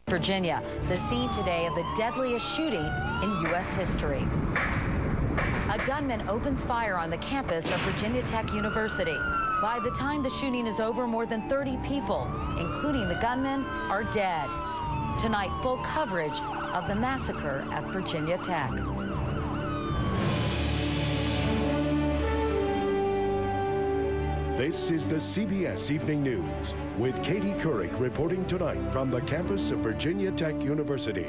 Virginia, the scene today of the deadliest shooting in U.S. history. A gunman opens fire on the campus of Virginia Tech University. By the time the shooting is over, more than 30 people, including the gunman, are dead. Tonight, full coverage of the massacre at Virginia Tech. This is the CBS Evening News with Katie Couric reporting tonight from the campus of Virginia Tech University.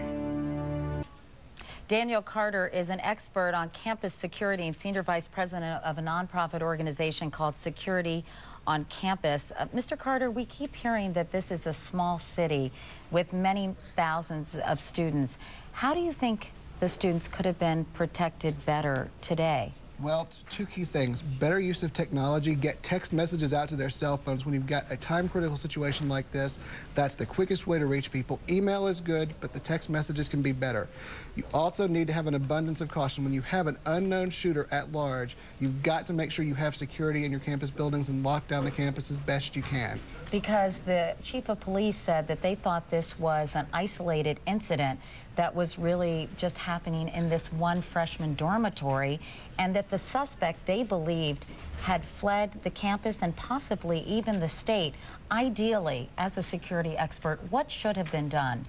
Daniel Carter is an expert on campus security and senior vice president of a nonprofit organization called Security on Campus. Mr. Carter, we keep hearing that this is a small city with many thousands of students. How do you think the students could have been protected better today? Well, two key things. Better use of technology. Get text messages out to their cell phones when you've got a time-critical situation like this. That's the quickest way to reach people. Email is good, but the text messages can be better. You also need to have an abundance of caution. When you have an unknown shooter at large, you've got to make sure you have security in your campus buildings and lock down the campus as best you can. Because the chief of police said that they thought this was an isolated incident that was really just happening in this one freshman dormitory, and that the suspect, they believed, had fled the campus and possibly even the state. Ideally, as a security expert, what should have been done?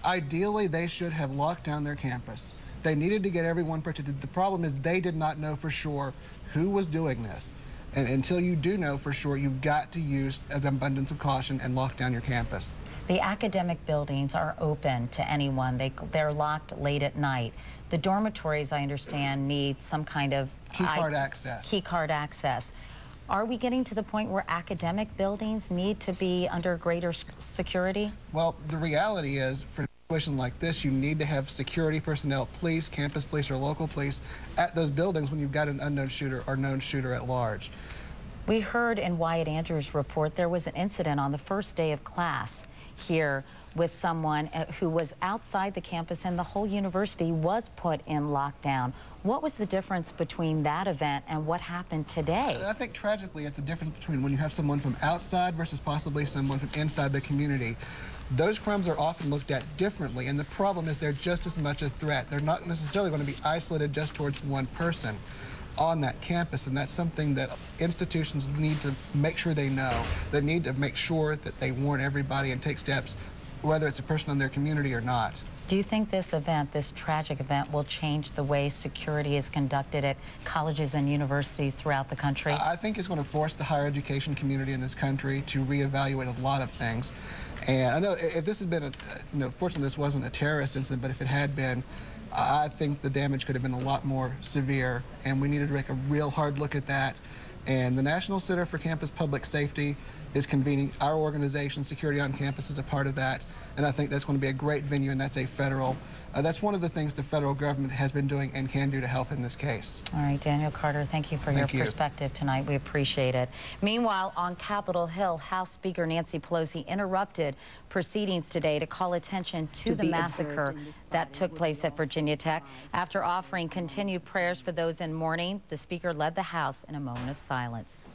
Ideally, they should have locked down their campus. They needed to get everyone protected. The problem is they did not know for sure who was doing this. And until you do know for sure, you've got to use an abundance of caution and lock down your campus. The academic buildings are open to anyone. They're locked late at night. The dormitories, I understand, need some kind of key card access. Key card access. Are we getting to the point where academic buildings need to be under greater security? Well, the reality is, for a situation like this, you need to have security personnel, police, campus police, or local police at those buildings when you've got an unknown shooter or known shooter at large. We heard in Wyatt Andrews' report there was an incident on the first day of class here with someone who was outside the campus, and the whole university was put in lockdown. What was the difference between that event and what happened today? I think tragically it's a difference between when you have someone from outside versus possibly someone from inside the community. Those crimes are often looked at differently, and the problem is they're just as much a threat. They're not necessarily going to be isolated just towards one person on that campus, and that's something that institutions need to make sure they know. They need to make sure that they warn everybody and take steps, whether it's a person in their community or not. Do you think this event, this tragic event, will change the way security is conducted at colleges and universities throughout the country? I think it's going to force the higher education community in this country to reevaluate a lot of things. And I know if this had been fortunately this wasn't a terrorist incident, but if it had been, I think the damage could have been a lot more severe, and we needed to make a real hard look at that. And the National Center for Campus Public Safety is convening our organization, Security on Campus, is a part of that. And I think that's going to be a great venue, and that's a federal. That's one of the things the federal government has been doing and can do to help in this case. All right, Daniel Carter, thank you for your perspective tonight. We appreciate it. Meanwhile, on Capitol Hill, House Speaker Nancy Pelosi interrupted proceedings today to call attention to the massacre that took place at Virginia Tech. After offering continued prayers for those in mourning, the Speaker led the House in a moment of silence.